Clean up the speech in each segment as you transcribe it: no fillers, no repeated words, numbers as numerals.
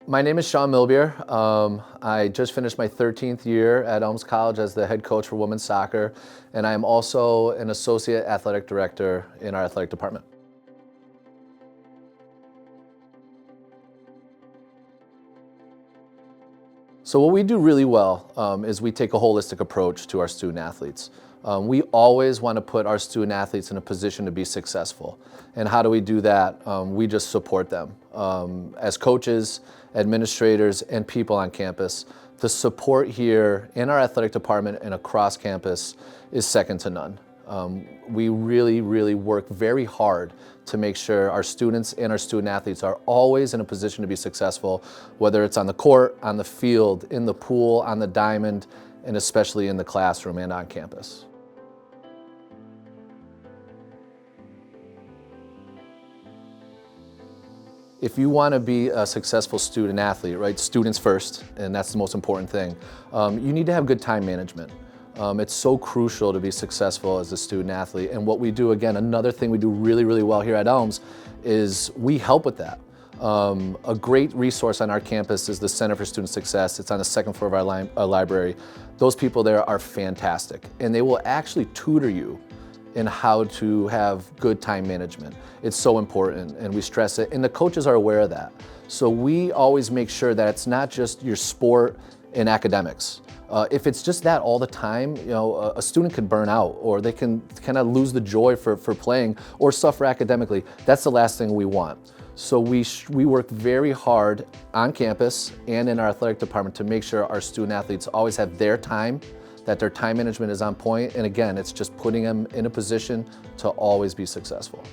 My name is Sean Milbier. I just finished my 13th year at Elms College as the head coach for women's soccer, and I am also an associate athletic director in our athletic department. So what we do really well is we take a holistic approach to our student athletes. We always want to put our student athletes in a position to be successful. And how do we do that? We just support them. As coaches, administrators, and people on campus, the support here in our athletic department and across campus is second to none. We really work very hard to make sure our students and our student athletes are always in a position to be successful, whether it's on the court, on the field, in the pool, on the diamond, and especially in the classroom and on campus. If you want to be a successful student athlete, right, students first, and that's the most important thing, you need to have good time management. It's so crucial to be successful as a student athlete, and what we do, again, another thing we do really well here at Elms is we help with that. A great resource on our campus is the Center for Student Success. It's on the second floor of our library. Those people there are fantastic, and they will actually tutor you in how to have good time management. It's so important, and we stress it, and the coaches are aware of that. So we always make sure that it's not just your sport and academics. If it's just that all the time, you know, a student could burn out, or they can kind of lose the joy for playing or suffer academically. That's the last thing we want. So we work very hard on campus and in our athletic department to make sure our student athletes always have their time, that their time management is on point, and again, it's just putting them in a position to always be successful.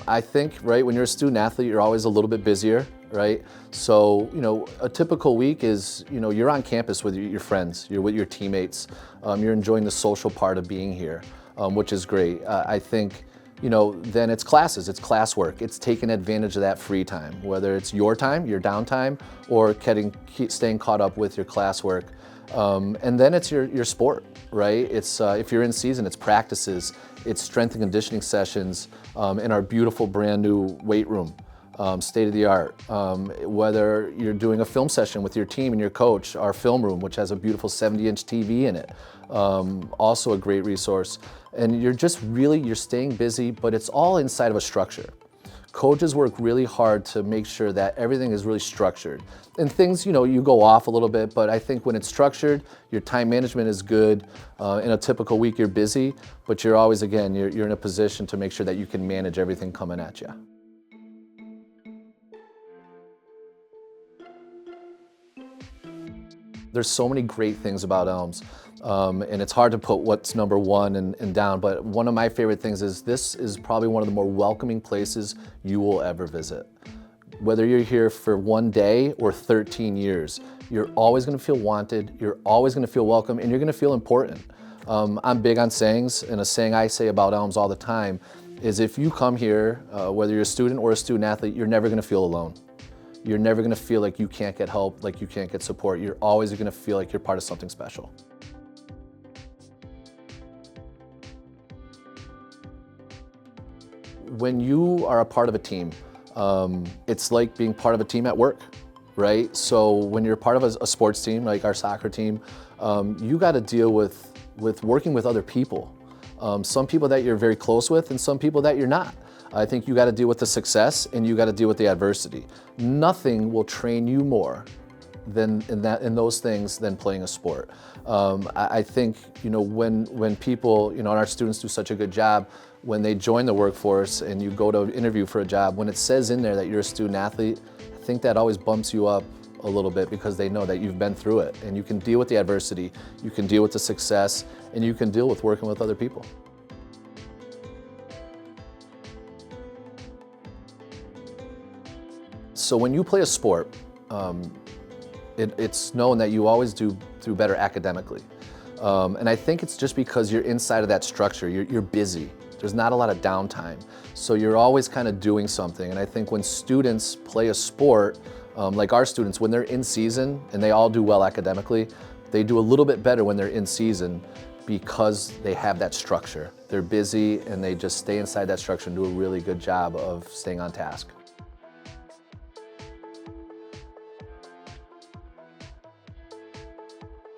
I think, right, when you're a student athlete, you're always a little bit busier, right? So, you know, a typical week is, you know, you're on campus with your friends, you're with your teammates, you're enjoying the social part of being here, which is great. I think, you know, then it's classes, it's classwork, it's taking advantage of that free time, whether it's your time, your downtime, or staying caught up with your classwork. And then it's your sport, right? It's if you're in season, it's practices, it's strength and conditioning sessions in our beautiful brand new weight room, state of the art. Whether you're doing a film session with your team and your coach, our film room, which has a beautiful 70-inch TV in it, also a great resource. And you're staying busy, but it's all inside of a structure. Coaches work really hard to make sure that everything is really structured. And things, you know, you go off a little bit, but I think when it's structured, your time management is good. In a typical week, you're busy, but you're always, again, you're in a position to make sure that you can manage everything coming at you. There's so many great things about Elms, and it's hard to put what's number one and down, but one of my favorite things is this is probably one of the more welcoming places you will ever visit. Whether you're here for one day or 13 years, you're always gonna feel wanted, you're always gonna feel welcome, and you're gonna feel important. I'm big on sayings, and a saying I say about Elms all the time is if you come here, whether you're a student or a student athlete, you're never gonna feel alone. You're never gonna feel like you can't get help, like you can't get support. You're always gonna feel like you're part of something special. When you are a part of a team, it's like being part of a team at work, right? So when you're part of a sports team, like our soccer team, you gotta deal with working with other people. Some people that you're very close with and some people that you're not. I think you got to deal with the success and you got to deal with the adversity. Nothing will train you more than in those things than playing a sport. I think, you know, when people, you know, and our students do such a good job when they join the workforce and you go to interview for a job, when it says in there that you're a student athlete, I think that always bumps you up a little bit because they know that you've been through it and you can deal with the adversity, you can deal with the success, and you can deal with working with other people. So when you play a sport, it's known that you always do better academically. And I think it's just because you're inside of that structure, you're busy. There's not a lot of downtime. So you're always kind of doing something. And I think when students play a sport, like our students, when they're in season and they all do well academically, they do a little bit better when they're in season because they have that structure. they're busy, and they just stay inside that structure and do a really good job of staying on task.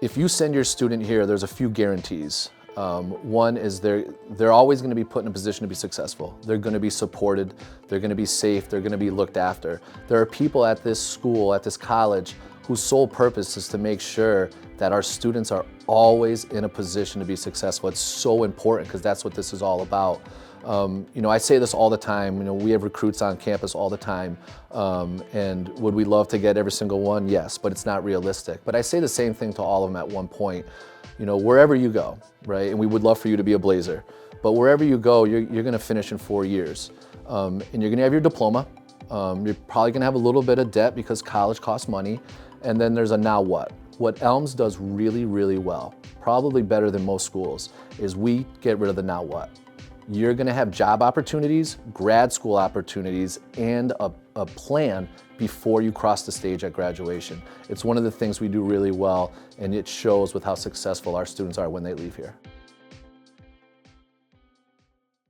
If you send your student here, there's a few guarantees. One is they're always going to be put in a position to be successful. They're going to be supported, they're going to be safe, they're going to be looked after. There are people at this school, at this college, whose sole purpose is to make sure that our students are always in a position to be successful. It's so important because that's what this is all about. I say this all the time. We have recruits on campus all the time, and would we love to get every single one? Yes, but it's not realistic. But I say the same thing to all of them at one point. Wherever you go, right? And we would love for you to be a Blazer, but wherever you go, you're going to finish in 4 years, and you're going to have your diploma. You're probably going to have a little bit of debt because college costs money, and then there's a now what. What Elms does really, really well, probably better than most schools, is we get rid of the now what. You're going to have job opportunities, grad school opportunities, and a plan before you cross the stage at graduation. It's one of the things we do really well, and it shows with how successful our students are when they leave here.